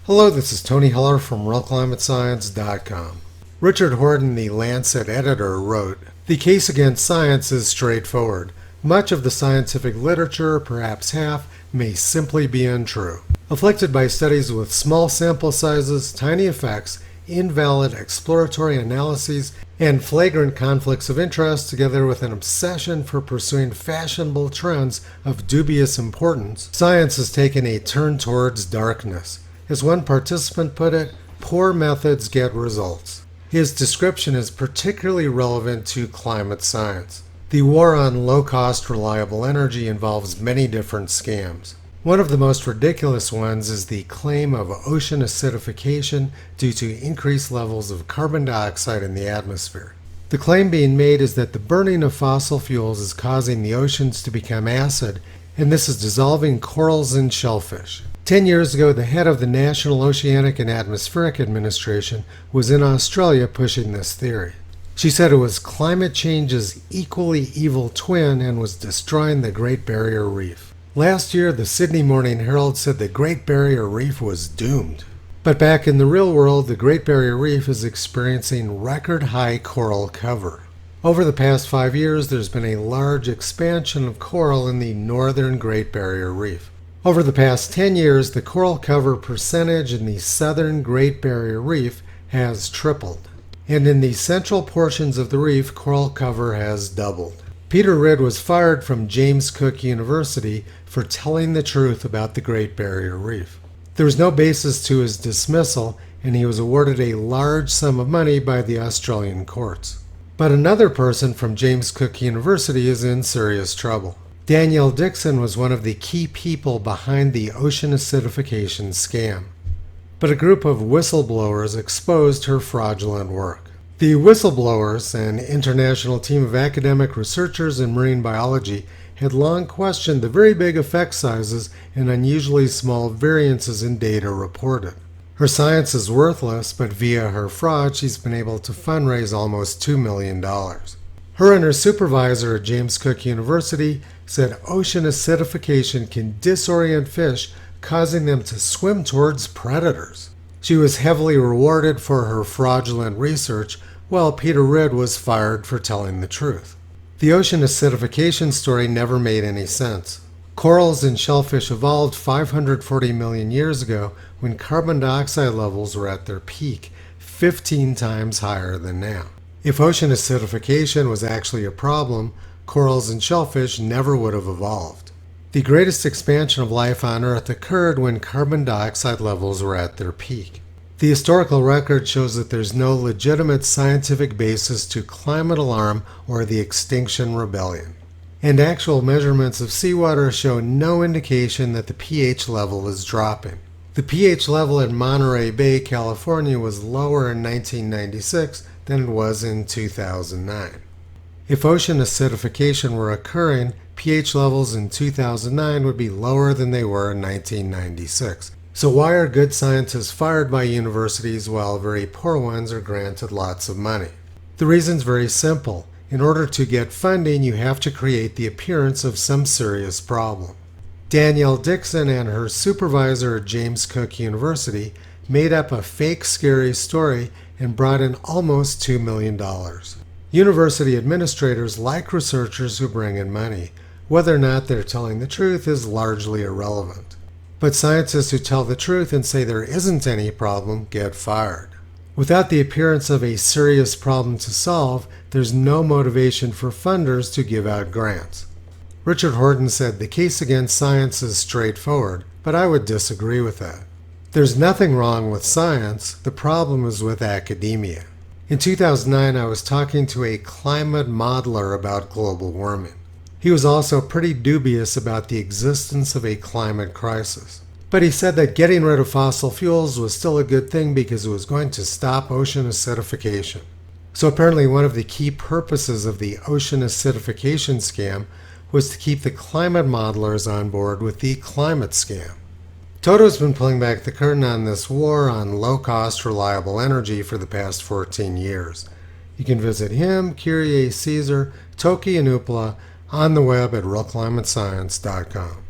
Hello, this is Tony Heller from RealClimateScience.com. Richard Horton, the Lancet editor, wrote, "The case against science is straightforward. Much of the scientific literature, perhaps half, may simply be untrue. Afflicted by studies with small sample sizes, tiny effects, invalid exploratory analyses, and flagrant conflicts of interest, together with an obsession for pursuing fashionable trends of dubious importance, science has taken a turn towards darkness. As one participant put it, poor methods get results." His description is particularly relevant to climate science. The war on low-cost, reliable energy involves many different scams. One of the most ridiculous ones is the claim of ocean acidification due to increased levels of carbon dioxide in the atmosphere. The claim being made is that the burning of fossil fuels is causing the oceans to become acid, and this is dissolving corals and shellfish. 10 years ago, the head of the National Oceanic and Atmospheric Administration was in Australia pushing this theory. She said it was climate change's equally evil twin and was destroying the Great Barrier Reef. Last year, the Sydney Morning Herald said the Great Barrier Reef was doomed. But back in the real world, the Great Barrier Reef is experiencing record-high coral cover. Over the past 5 years, there's been a large expansion of coral in the northern Great Barrier Reef. Over the past 10 years, the coral cover percentage in the southern Great Barrier Reef has tripled. And in the central portions of the reef, coral cover has doubled. Peter Ridd was fired from James Cook University for telling the truth about the Great Barrier Reef. There was no basis to his dismissal, and he was awarded a large sum of money by the Australian courts. But another person from James Cook University is in serious trouble. Danielle Dixon was one of the key people behind the ocean acidification scam. But a group of whistleblowers exposed her fraudulent work. The whistleblowers, an international team of academic researchers in marine biology, had long questioned the very big effect sizes and unusually small variances in data reported. Her science is worthless, but via her fraud, she's been able to fundraise almost $2 million. Her and her supervisor at James Cook University said ocean acidification can disorient fish, causing them to swim towards predators. She was heavily rewarded for her fraudulent research, while Peter Ridd was fired for telling the truth. The ocean acidification story never made any sense. Corals and shellfish evolved 540 million years ago when carbon dioxide levels were at their peak, 15 times higher than now. If ocean acidification was actually a problem, corals and shellfish never would have evolved. The greatest expansion of life on Earth occurred when carbon dioxide levels were at their peak. The historical record shows that there's no legitimate scientific basis to climate alarm or the Extinction Rebellion. And actual measurements of seawater show no indication that the pH level is dropping. The pH level in Monterey Bay, California was lower in 1996 than it was in 2009. If ocean acidification were occurring, pH levels in 2009 would be lower than they were in 1996. So why are good scientists fired by universities while very poor ones are granted lots of money? The reason's very simple. In order to get funding, you have to create the appearance of some serious problem. Danielle Dixon and her supervisor at James Cook University made up a fake scary story and brought in almost $2 million. University administrators like researchers who bring in money. Whether or not they're telling the truth is largely irrelevant. But scientists who tell the truth and say there isn't any problem get fired. Without the appearance of a serious problem to solve, there's no motivation for funders to give out grants. Richard Horton said the case against science is straightforward, but I would disagree with that. There's nothing wrong with science, the problem is with academia. In 2009, I was talking to a climate modeler about global warming. He was also pretty dubious about the existence of a climate crisis. But he said that getting rid of fossil fuels was still a good thing because it was going to stop ocean acidification. So apparently one of the key purposes of the ocean acidification scam was to keep the climate modelers on board with the climate scam. Toto's been pulling back the curtain on this war on low-cost, reliable energy for the past 14 years. You can visit him, Kyrie Caesar, Toki, and Upla on the web at RealClimateScience.com.